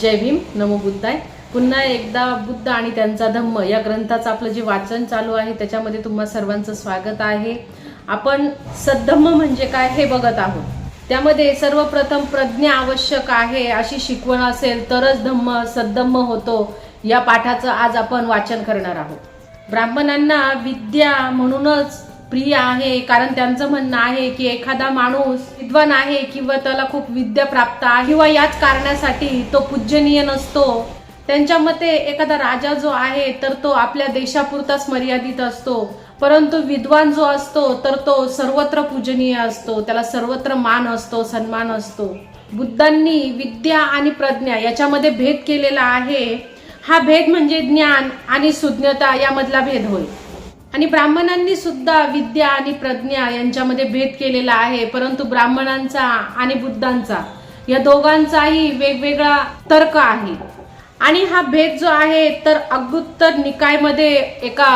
जय भीम, नमो बुद्धाय। पुन्हा एकदा बुद्ध आणि त्यांचा धम्म या ग्रंथाचं आपलं जे वाचन चालू आहे त्याच्यामध्ये तुम्हा सर्वांचं स्वागत आहे। आपण सद्धम्म म्हणजे काय हे बघत आहोत। त्यामध्ये सर्वप्रथम प्रज्ञा आवश्यक आहे अशी शिकवण असेल तरच धम्म सद्धम्म होतो। या पाठाचं आज आपण वाचन करणार आहोत। ब्राह्मणांना विद्या म्हणूनच प्रिय आहे, कारण त्यांचं म्हणणं आहे की एखादा माणूस विद्वान आहे किंवा त्याला खूप विद्या प्राप्त आहे किंवा याच कारणासाठी तो पूजनीय नसतो। त्यांच्या मते एखादा राजा जो आहे तर तो आपल्या देशापुरताच मर्यादित असतो, परंतु विद्वान जो असतो तर तो सर्वत्र पूजनीय असतो, त्याला सर्वत्र मान असतो, सन्मान असतो। बुद्धांनी विद्या आणि प्रज्ञा याच्यामध्ये भेद केलेला आहे। हा भेद म्हणजे ज्ञान आणि सुज्ञता यामधला भेद होय। आणि ब्राह्मणांनी सुद्धा विद्या आणि प्रज्ञा यांच्यामध्ये भेद केलेला आहे, परंतु ब्राह्मणांचा आणि बुद्धांचा या दोघांचाही वेगवेगळा तर्क आहे। आणि हा भेद जो आहे तर अगुत्तर निकायमध्ये एका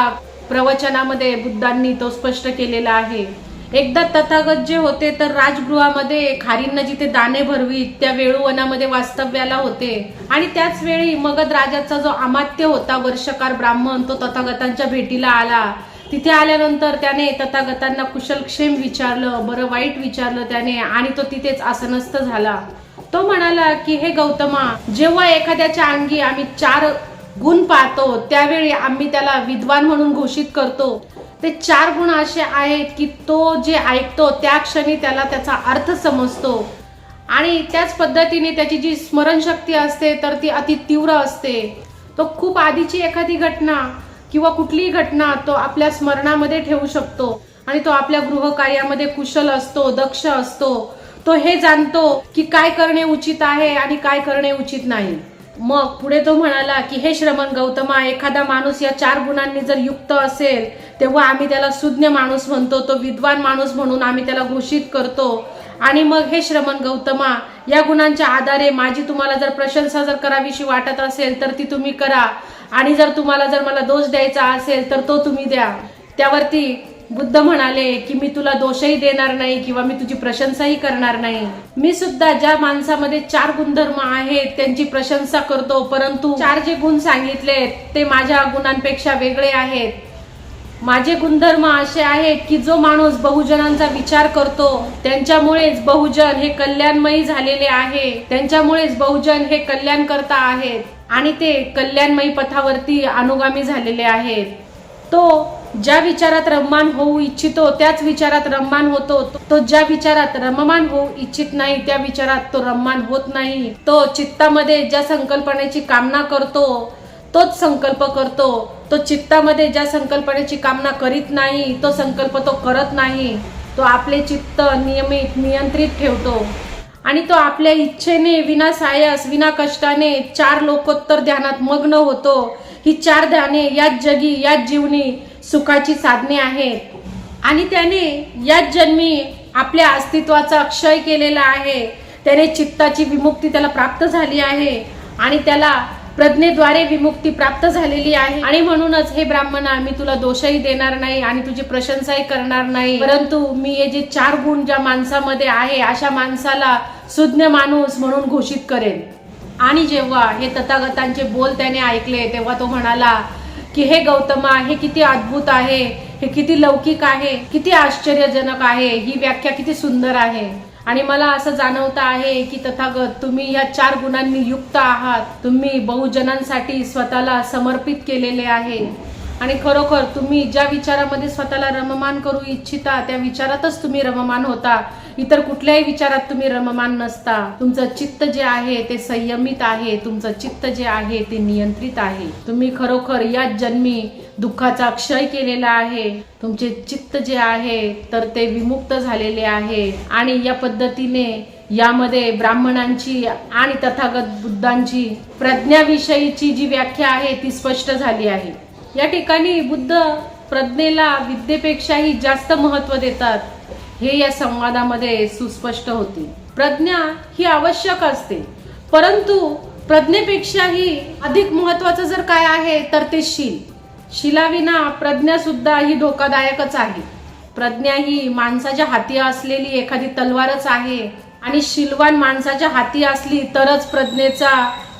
प्रवचनामध्ये बुद्धांनी तो स्पष्ट केलेला आहे। एकदा तथागत जे होते तर राजगृहामध्ये खारींना जिथे दाणे भरवीत त्या वेळूवनामध्ये वास्तव्याला होते, आणि त्याच वेळी मगध राजाचा जो अमात्य होता वर्षकार ब्राह्मण तो तथागतांच्या भेटीला आला। तिथे आल्यानंतर त्याने तथागतांना कुशलक्षेम विचारलं, बरं वाईट विचारलं त्याने, आणि तो तिथेच आसनस्थ झाला। तो म्हणाला की हे गौतमा, जेव्हा एखाद्याच्या अंगी आम्ही 4 गुण पाहतो त्यावेळी आम्ही त्याला विद्वान म्हणून घोषित करतो। ते 4 गुण असे आहेत की तो जे ऐकतो त्या क्षणी त्याला त्याचा अर्थ समजतो, आणि त्याच पद्धतीने त्याची जी स्मरणशक्ती असते तर ती अति तीव्र असते। तो खूप आधीची एखादी घटना किंवा कुठलीही घटना तो आपल्या स्मरणामध्ये ठेवू शकतो, आणि तो आपल्या गृहकार्यामध्ये कुशल असतो, दक्ष असतो। तो हे जाणतो की काय करणे उचित आहे आणि काय करणे उचित नाही। मग पुढे तो म्हणाला की हे श्रमण गौतमा, एखादा माणूस या 4 गुणांनी जर युक्त असेल तेव्हा आम्ही त्याला सुज्ञ माणूस म्हणतो, तो विद्वान माणूस म्हणून आम्ही त्याला घोषित करतो। आणि मग हे श्रमण गौतमा, या गुणांच्या आधारे माझी तुम्हाला जर प्रशंसा जर करावीशी वाटत असेल तर ती तुम्ही करा, आणि जर तुम्हाला जर मला दोष द्यायचा असेल तर तो तुम्ही द्या। त्यावरती बुद्ध म्हणाले की मी तुला दोषही देणार नाही किंवा मी तुझी प्रशंसाही करणार नाही। मी सुद्धा ज्या माणसामध्ये 4 गुणधर्म आहेत त्यांची प्रशंसा करतो, परंतु 4 जे गुण सांगितलेत ते माझ्या गुणांपेक्षा वेगळे आहेत। माझे गुणधर्म असे आहेत की जो माणूस बहुजनांचा विचार करतो त्यांच्यामुळेच बहुजन हे कल्याणमयी झालेले आहे, त्यांच्यामुळेच बहुजन हे कल्याण करता आहेत आणि ते कल्याणमयी पथावरती अनुगामी झालेले आहेत। तो ज्या विचारात रममान होऊ इच्छितो त्याच विचारात रममान होतो, तो ज्या विचारात रममान होऊ इच्छित नाही त्या विचारात तो रममान होत नाही। तो चित्तामध्ये ज्या संकल्पनेची कामना करतो तोच संकल्प करतो, तो चित्तामध्ये ज्या संकल्पनेची कामना करीत नाही तो संकल्प तो करत नाही। तो आपले चित्त नियमित नियंत्रित ठेवतो, आणि तो आपल्या इच्छेने विना सायस विना कष्टाने 4 लोकोत्तर ध्यानात मग्न होतो। ही 4 ध्याने याच जगी याच जीवनी सुखाची साधने आहेत, आणि त्याने याच जन्मी आपल्या अस्तित्वाचा क्षय केलेला आहे। त्याने चित्ताची विमुक्ती त्याला प्राप्त झाली आहे, आणि त्याला प्रज्ञेद्वारे विमुक्ती प्राप्त झालेली आहे। आणि म्हणूनच हे ब्राह्मणा, मी तुला दोषही देणार नाही आणि तुझी प्रशंसाही करणार नाही, परंतु मी हे जे 4 गुण ज्या माणसामध्ये आहे अशा माणसाला सुज्ञ माणूस म्हणून घोषित करेन। आणि जेव्हा हे तथागतांचे बोल त्याने ऐकले तेव्हा तो म्हणाला की हे गौतमा, हे किती अद्भुत आहे, हे किती लौकिक आहे, किती आश्चर्यजनक आहे, ही व्याख्या किती सुंदर आहे। आणि मला असं जाणवतं आहे की तथागत तुम्ही या 4 गुणांनी युक्त आहात, तुम्ही बहुजनांसाठी स्वतःला समर्पित केलेले आहे, आणि खरोखर तुम्ही ज्या विचारामध्ये स्वतःला रममान करू इच्छिता त्या विचारातच तुम्ही रममान होता, इतर कुठल्याही विचारात तुम्ही रममान नसता। तुमचं चित्त जे आहे ते संयमित आहे, तुमचं चित्त जे आहे ते नियंत्रित आहे। तुम्ही खरोखर याच जन्मी दुःखाचा क्षय केलेला आहे, तुमचे चित्त जे आहे तर ते विमुक्त झालेले आहे। आणि या पद्धतीने यामध्ये ब्राह्मणांची आणि तथागत बुद्धांची प्रज्ञाविषयीची जी व्याख्या आहे ती स्पष्ट झाली आहे। या ठिकाणी बुद्ध प्रज्ञेला विद्येपेक्षाही जास्त महत्त्व देतात, हे या संवादामध्ये सुस्पष्ट होते। प्रज्ञा ही आवश्यक असते, परंतु प्रज्ञेपेक्षाही अधिक महत्त्वाचं जर काय आहे तर ते शील। शिलाविना प्रज्ञा सुद्धा ही धोकादायकच आहे। प्रज्ञा ही माणसाच्या हाती असलेली एखादी तलवारच आहे, आणि शीलवान माणसाच्या हाती असली तरच प्रज्ञेचा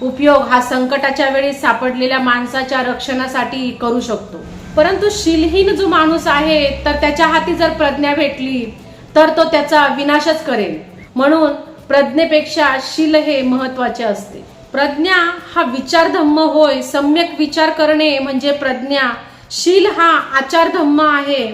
उपयोग हा संकटाच्या वेळी सापडलेल्या माणसाच्या रक्षणासाठी करू शकतो. परंतु शीलहीन जो माणूस आहे तर त्याच्या हाती जर प्रज्ञा भेटली तर तो त्याचा विनाशच करेल. म्हणून प्रज्ञेपेक्षा शील हे महत्वाचे असते. प्रज्ञा हा विचारधम्म होय. सम्यक विचार करणे म्हणजे प्रज्ञा. शील हा आचारधम्म आहे.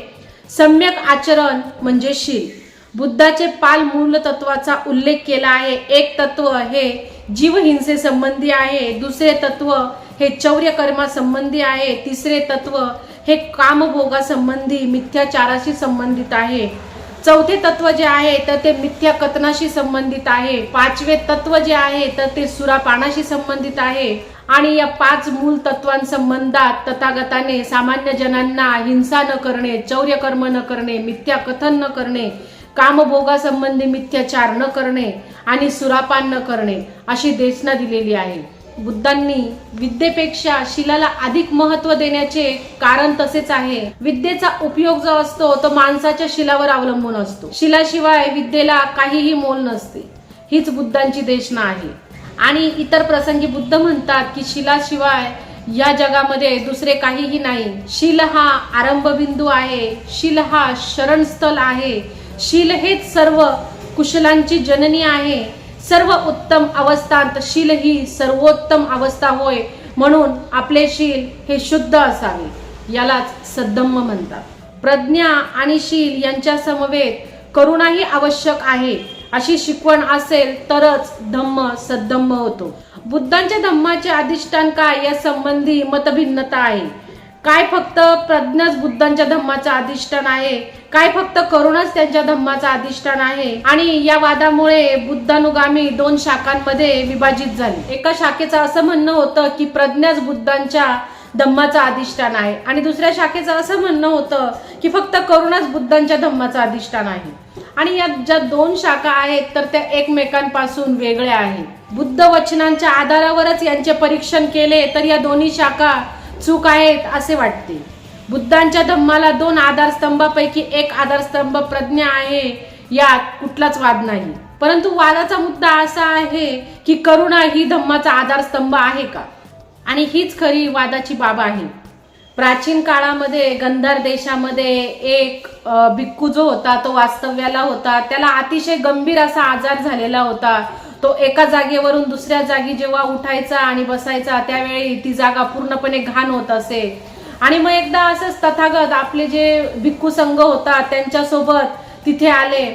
सम्यक आचरण म्हणजे शील. बुद्धाचे पाल मूल तत्वाचा उल्लेख केला आहे. एक तत्व हे जीवहिंसे संबंधी आहे, दुसरे तत्व हे चौर्य कर्मा संबंधी आहे, तिसरे तत्व हे कामभोगा संबंधी मिथ्याचाराशी संबंधित आहे, चौथे तत्व जे आहे तर ते मिथ्या कथनाशी संबंधित आहे, पाचवे तत्व जे आहे तर ते सुरापानाशी संबंधित आहे. आणि या 5 मूल तत्वांसंबंधात तथागताने सामान्य जनांना हिंसा न करणे, चौर्य कर्म न करणे, मिथ्या कथन न करणे, कामभोगासंबंधी मिथ्याचार न करणे आणि सुरापान न करणे अशी देशना दिलेली आहे. बुद्धांनी विद्येपेक्षा शीलाला अधिक महत्त्व देण्याचे कारण तसेच आहे. विद्येचा उपयोग जो असतो तो माणसाच्या शीलावर अवलंबून असतो. शीलाशिवाय विद्येला काहीही मोल नसते. हीच बुद्धांची देशना आहे. आणि इतर प्रसंगी बुद्ध म्हणतात की शीलाशिवाय या जगामध्ये दुसरे काहीही नाही. शील हा आरंभबिंदू आहे. शील हा शरणस्थल आहे. शील हेच सर्व कुशलांची जननी आहे. सर्व उत्तम अवस्थांत शील ही सर्वोत्तम अवस्था होय. म्हणून आपले शील हे शुद्ध असावे. यालाच सद्धम्म म्हणतात. प्रज्ञा आणि शील यांच्या समवेत करुणाही आवश्यक आहे अशी शिकवण असेल तरच धम्म सद्धम्म होतो. बुद्धांच्या धम्माचे अधिष्ठान काय या संबंधी मतभिन्नता आहे. काय फक्त प्रज्ञाच बुद्धांच्या धम्माचा अधिष्ठान आहे, काय फक्त करुणाच त्यांच्या धम्माचा अधिष्ठान आहे. आणि या वादामुळे बुद्धानुगामी 2 शाखांमध्ये विभाजित झाले. एका शाखेचं असं म्हणणं होतं की प्रज्ञाच बुद्धांच्या धम्माचा अधिष्ठान आहे आणि दुसऱ्या शाखेचं असं म्हणणं होतं की फक्त करुणाच बुद्धांच्या धम्माचा अधिष्ठान आहे. आणि या ज्या 2 शाखा आहेत तर त्या एकमेकांपासून वेगळ्या आहेत. बुद्ध वचनांच्या आधारावरच यांचे परीक्षण केले तर या दोन्ही शाखा चूक आहेत असे वाटते. बुद्धांच्या धम्माला 2 आधारस्तंभापैकी एक आधारस्तंभ प्रज्ञा आहे, यात कुठलाच वाद नाही. परंतु वादाचा मुद्दा असा आहे की करुणा ही धम्माचा आधारस्तंभ आहे का, आणि हीच खरी वादाची बाब आहे. प्राचीन काळामध्ये गंधार देशामध्ये एक भिक्खू जो होता तो वास्तव्याला होता. त्याला अतिशय गंभीर असा आजार झालेला होता. तो एका जागेवरून दुसऱ्या जागी जेव्हा उठायचा आणि बसायचा त्यावेळी ती जागा पूर्णपणे घाण होत असे. आणि मग एकदा असंच तथागत आपले जे भिक्खू संघ होता त्यांच्यासोबत तिथे आले.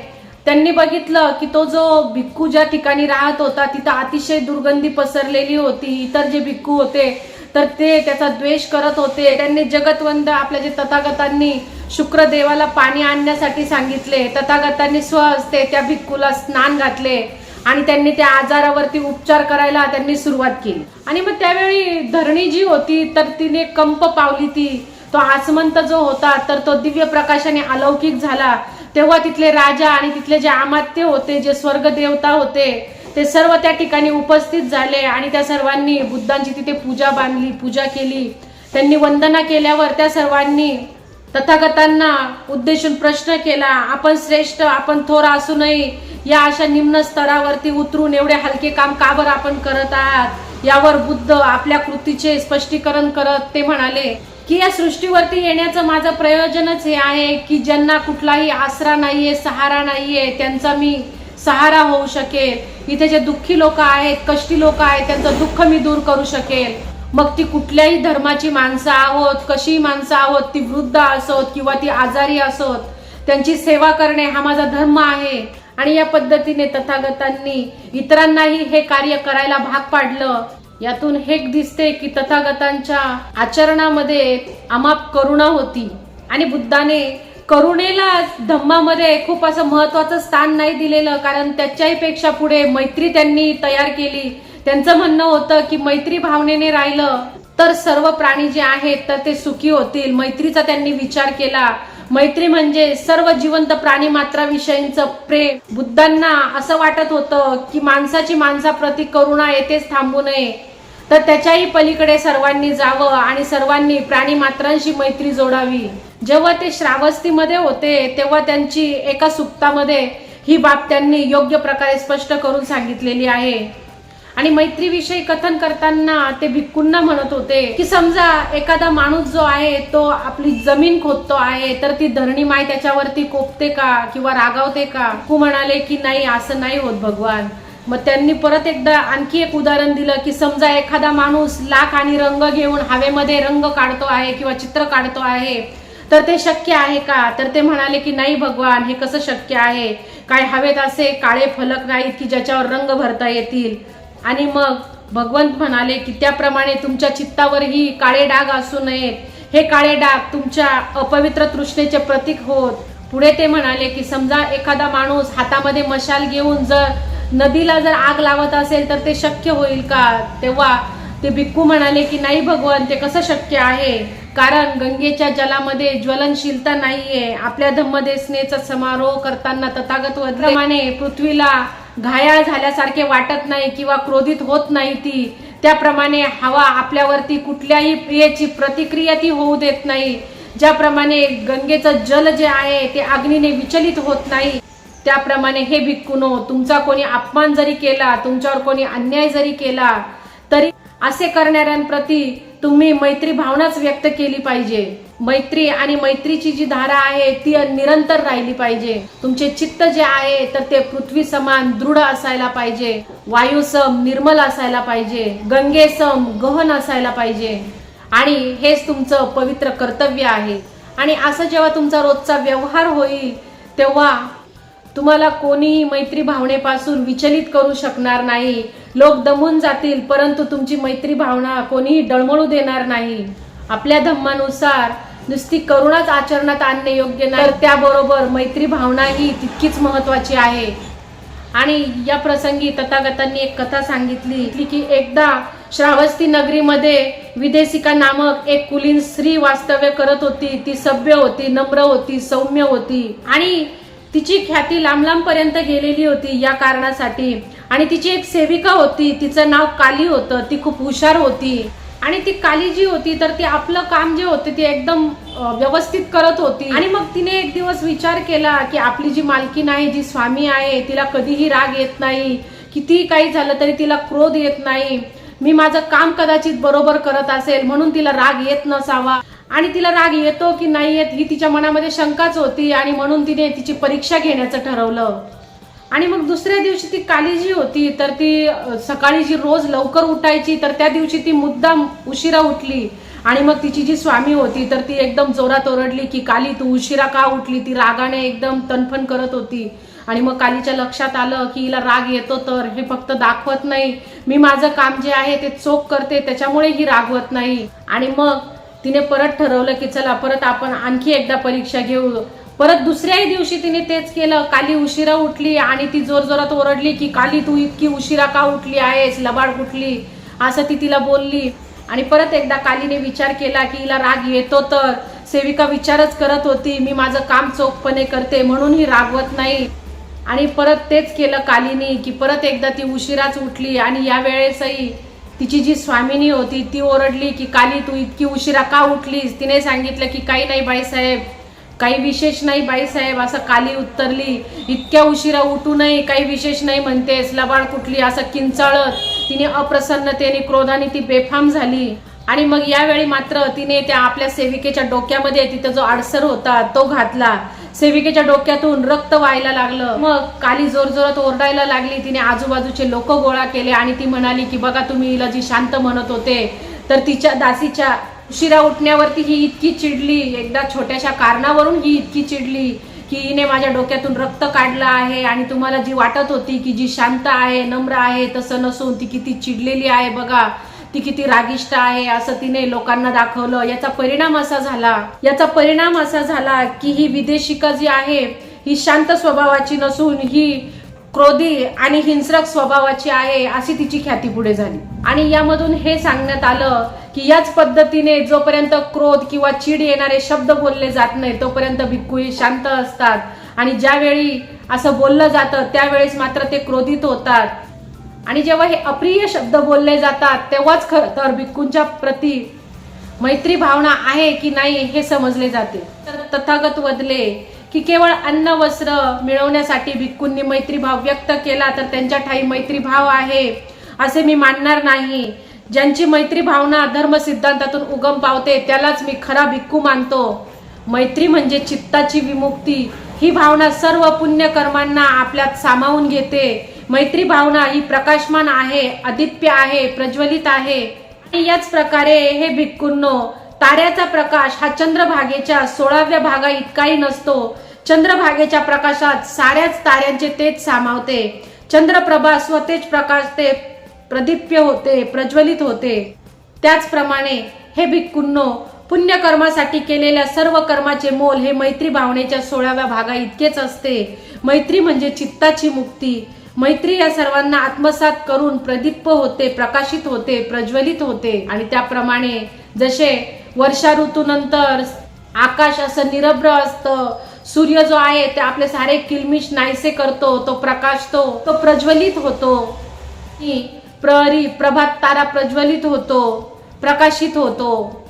त्यांनी बघितलं की तो जो भिक्खू ज्या ठिकाणी राहत होता तिथं अतिशय दुर्गंधी पसरलेली होती. इतर जे भिक्खू होते तर ते त्याचा द्वेष करत होते. त्यांनी जगतवंद आपल्या जे तथागतांनी शुक्रदेवाला पाणी आणण्यासाठी सांगितले. तथागतांनी स्वहस्ते त्या भिक्खूला स्नान घातले आणि त्यांनी त्या आजारावरती उपचार करायला त्यांनी सुरुवात केली. आणि मग त्यावेळी धरणी जी होती तर तिने कंप पावली. तो आसमंत जो होता तर तो दिव्य प्रकाशाने अलौकिक झाला. तेव्हा तिथले राजा आणि तिथले जे अमात्य होते, जे स्वर्ग देवता होते, ते सर्व त्या ठिकाणी उपस्थित झाले आणि त्या सर्वांनी बुद्धांची तिथे पूजा बांधली, पूजा केली. त्यांनी वंदना केल्यावर त्या सर्वांनी तथागतांना उद्देशून प्रश्न केला, आपण श्रेष्ठ, आपण थोर असूनही या अशा निम्न स्तरावरती उतरून एवढे हलके काम का बरं आपण करत आहात. यावर बुद्ध आपल्या कृतीचे स्पष्टीकरण करत ते म्हणाले की या सृष्टीवरती येण्याचं माझं प्रयोजनच हे आहे की ज्यांना कुठलाही आसरा नाहीये, सहारा नाहीये, त्यांचा मी सहारा होऊ शकेल. इथे जे दुःखी लोक आहेत, कष्टी लोक आहेत, त्यांचं दुःख मी दूर करू शकेल. मग ती कुठल्याही धर्माची माणसं आहोत, कशी माणसं आहोत, ती वृद्ध असोत किंवा ती आजारी असोत, त्यांची सेवा करणे हा माझा धर्म आहे. आणि या पद्धतीने तथागतांनी इतरांनाही हे कार्य करायला भाग पाडलं. यातून हे दिसते की तथागतांच्या आचरणामध्ये अमाप करुणा होती. आणि बुद्धाने करुणेला धम्मामध्ये खूप असं महत्वाचं स्थान नाही दिलेलं, कारण त्याच्याही पेक्षा पुढे मैत्री त्यांनी तयार केली. त्यांचं म्हणणं होतं की मैत्री भावनेने राहिलं तर सर्व प्राणी जे आहेत तर ते सुखी होतील. मैत्रीचा त्यांनी विचार केला. मैत्री म्हणजे सर्व जिवंत प्राणी मात्राविषयींचं प्रेम. बुद्धांना असं वाटत होतं की माणसाची माणसाप्रती करुणा येथेच थांबू नये, तर त्याच्याही पलीकडे सर्वांनी जावं आणि सर्वांनी प्राणी मात्रांशी मैत्री जोडावी. जेव्हा ते श्रावस्तीमध्ये होते तेव्हा त्यांची एका सुक्तामध्ये ही बाब त्यांनी योग्य प्रकारे स्पष्ट करून सांगितलेली आहे। आणि मैत्रीविषयी कथन करताना ते भिक्खूंना म्हणत होते की समजा एखादा माणूस जो आहे तो आपली जमीन खोदतो आहे, तर ती धरणी माय त्याच्यावरती कोपते का किंवा रागावते का? भिक्खू म्हणाले की नाही, असं नाही होत भगवान। मग त्यांनी परत एकदा आणखी एक उदाहरण दिलं की समजा एखादा माणूस लाख आणि रंग घेऊन हवेमध्ये रंग काढतो आहे किंवा चित्र काढतो आहे, तर ते शक्य आहे का? तर ते म्हणाले की नाही भगवान, हे कसं शक्य आहे? काय हवेत असे काळे फलक नाहीत की ज्याच्यावर रंग भरता येतील? आणि मग भगवंत म्हणाले की त्याप्रमाणे तुमच्या चित्तावरही काळे डाग असू नयेत, हे काळे डाग तुमच्या अपवित्र तृष्णेचे प्रतीक होत। पुढे ते म्हणाले की समजा एखादा माणूस हातामध्ये मशाल घेऊन जर नदीला जर आग लावत असेल तर ते शक्य होईल का? तेव्हा ते भिक्खू म्हणाले की नाही भगवान, ते कसं शक्य आहे? कारण गंगेच्या जलामध्ये ज्वलनशीलता नाहीये। आपल्या धम्मदेसनेचा समारोह करताना तथागत वधप्रमाणे पृथ्वीला घायाळ झाल्यासारखे वाटत नाही किंवा क्रोधित होत नाही ती, त्याप्रमाणे हवा आपल्यावरती कुठल्याही क्रियेची प्रतिक्रिया ती होऊ देत नाही। ज्याप्रमाणे गंगेचं जल जे आहे ते अग्नीने विचलित होत नाही, त्याप्रमाणे हे भिक्खूनो, तुमचा कोणी अपमान जरी केला, तुमच्यावर कोणी अन्याय जरी केला, तरी असे करणाऱ्यांप्रती तुम्ही मैत्री भावनाच व्यक्त केली पाहिजे। मैत्री आणि मैत्रीची जी धारा आहे ती निरंतर राहिली पाहिजे। तुमचे चित्त जे आहे तर ते पृथ्वी समान दृढ असायला पाहिजे, वायुसम निर्मल असायला पाहिजे, गंगेसम गहन असायला पाहिजे, आणि हेच तुमचं पवित्र कर्तव्य आहे। आणि असं जेव्हा तुमचा रोजचा व्यवहार होईल तेव्हा तुम्हाला कोणीही मैत्री भावनेपासून विचलित करू शकणार नाही। लोक दमून जातील, परंतु तुमची मैत्री भावना कोणीही डळमळू देणार नाही। आपल्या धम्मानुसार नुसती करुणाच आचरणात आणणे योग्य नाही, तर त्याबरोबर मैत्री भावना ही तितकीच महत्वाची आहे। आणि या प्रसंगी तथागतांनी एक कथा सांगितली की एकदा श्रावस्ती नगरीमध्ये विदेशिका नामक एक कुलीन स्त्री वास्तव्य करत होती। ती सभ्य होती, नम्र होती, सौम्य होती, आणि तिची ख्याती लांब लांब पर्यंत गेलेली होती या कारणासाठी। आणि तिची एक सेविका होती, तिचं नाव काली होतं। ती खूप हुशार होती, आणि ती काली जी होती तर ती आपलं काम जे होते ते एकदम व्यवस्थित करत होती। आणि मग तिने एक दिवस विचार केला की आपली जी मालकीण आहे, जी स्वामी आहे, तिला कधीही राग येत नाही, कितीही काही झालं तरी तिला क्रोध येत नाही। मी माझं काम कदाचित बरोबर करत असेल म्हणून तिला राग येत नसावा, आणि तिला राग येतो की नाही येत ही तिच्या मनामध्ये शंकाच होती, आणि म्हणून तिने तिची परीक्षा घेण्याचं ठरवलं। आणि मग दुसऱ्या दिवशी ती काली जी होती तर ती सकाळी जी रोज लवकर उठायची, तर त्या दिवशी ती मुद्दाम उशिरा उठली। आणि मग तिची जी स्वामी होती तर ती एकदम जोरात ओरडली की काली, तू उशिरा का उठली? ती रागाने एकदम तणफण करत होती। आणि मग कालीच्या लक्षात आलं की हिला राग येतो तर हे फक्त दाखवत नाही, मी माझं काम जे आहे ते चोख करते, त्याच्यामुळे ही रागवत नाही। आणि मग तिने परत ठरवलं की चला परत आपण आणखी एकदा परीक्षा घेऊ। परत दुसऱ्याही दिवशी तिने तेच केलं। काली उशिरा उठली आणि ती जोरजोरात ओरडली की काली, तू इतकी उशिरा का उठली आहेस? लबाड कुठली? असं ती तिला बोलली। आणि परत एकदा कालीने विचार केला की हिला राग येतो तर सेविका विचारच करत होती, मी माझं काम चोखपणे करते म्हणून ही रागवत नाही। आणि परत तेच केलं कालीने की परत एकदा ती उशिराच उठली। आणि या वेळेसही तिची जी स्वामिनी होती ती ओरडली की काली, तू इतकी उशिरा का उठलीस? तिने सांगितलं की काही नाही बाईसाहेब, काही विशेष नाही बाईसाहेब, असं काली उत्तरली। इतक्या उशिरा उठू नये, काही विशेष नाही म्हणतेस, लबाड कुठली? असं किंचाळत तिने अप्रसन्नतेने क्रोधाने ती बेफाम झाली। आणि मग यावेळी मात्र तिने त्या आपल्या सेविकेच्या डोक्यामध्ये तिचा जो आडसर होता तो घातला। सेविकेच्या डोक्यातून रक्त व्हायला लागलं। मग काली जोरजोरात ओरडायला लागली। तिने आजूबाजूचे लोक गोळा केले आणि ती म्हणाली की बघा, तुम्ही हिला जी शांत म्हणत होते तर तिच्या दासीच्या उशिरा उठण्यावरती ही इतकी चिडली, एकदा छोट्याशा कारणावरून ही इतकी चिडली की हिने माझ्या डोक्यातून रक्त काढलं आहे। आणि तुम्हाला जी वाटत होती की जी शांत आहे, नम्र आहे, तसं नसून ती किती चिडलेली आहे, बघा ती किती रागिष्ट आहे, असं तिने लोकांना दाखवलं। याचा परिणाम असा झाला की ही विदेशिका जी आहे ही शांत स्वभावाची नसून ही क्रोधी आणि हिंसक स्वभावाची आहे, अशी तिची ख्याती पुढे झाली। आणि यामधून हे सांगण्यात आलं की याच पद्धतीने जोपर्यंत क्रोध किंवा चीड येणारे शब्द बोलले जात नाही तोपर्यंत भिक्खू हे शांत असतात, आणि ज्यावेळी असं बोललं जातं त्यावेळेस मात्र ते क्रोधित होतात। आणि जेव्हा हे अप्रिय शब्द बोलले जातात तेव्हाच खरं तर भिक्खूंच्या प्रती मैत्री भावना आहे की नाही हे समजले जाते। तर तथागत वदले की केवळ अन्न वस्त्र मिळवण्यासाठी भिक्खूंनी मैत्रीभाव व्यक्त केला तर त्यांच्या ठाई मैत्रीभाव आहे असे मी मानणार नाही. ज्यांची मैत्री भावना धर्म सिद्धांतातून उगम पावते त्यालाच मी खरा भिक्खू मानतो. मैत्री म्हणजे चित्ताची विमुक्ती. ही भावना सर्व पुण्य कर्मांना आपल्यात सामावून घेते. मैत्री भावना ही प्रकाशमान आहे, अदिप्य आहे, प्रज्वलित आहे. याच प्रकारे हे भिक्खूंनो, ताऱ्याचा प्रकाश हा चंद्रभागेच्या 16व्या भागा इतकाही नसतो. चंद्रभागेच्या प्रकाशात साऱ्याच ताऱ्यांचे तेज सामावते. चंद्रप्रभा स्वतेज प्रकाश ते प्रदीप्य होते, प्रज्वलित होते. त्याचप्रमाणे हे भिक्खूंनो, पुण्यकर्मासाठी केलेल्या सर्व कर्माचे मोल हे मैत्री भावनेच्या 16व्या भागा इतकेच असते. मैत्री म्हणजे चित्ताची मुक्ती. मैत्री या सर्वांना आत्मसात करून प्रदीप्त होते, प्रकाशित होते, प्रज्वलित होते. आणि त्याप्रमाणे जसे वर्षा ऋतूनंतर आकाश असं निरभ्र असतं, सूर्य जो आहे ते आपले सारे किलमिश नाहीसे करतो, तो प्रकाशतो, तो प्रज्वलित होतो. प्रहरी प्रभात तारा प्रज्वलित होतो, प्रकाशित होतो.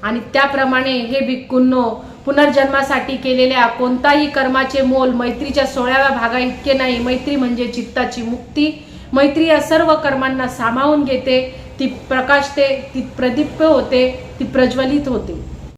आणि त्याप्रमाणे हे भिक्खूंनो, पुनर्जन्मासाठी केलेल्या कोणताही कर्माचे मोल मैत्रीच्या 16व्या भागा इतके नाही. मैत्री म्हणजे चित्ताची मुक्ती. मैत्री या सर्व कर्मांना सामावून घेते, ती प्रकाशते, ती प्रदीप्त होते, ती प्रज्वलित होते.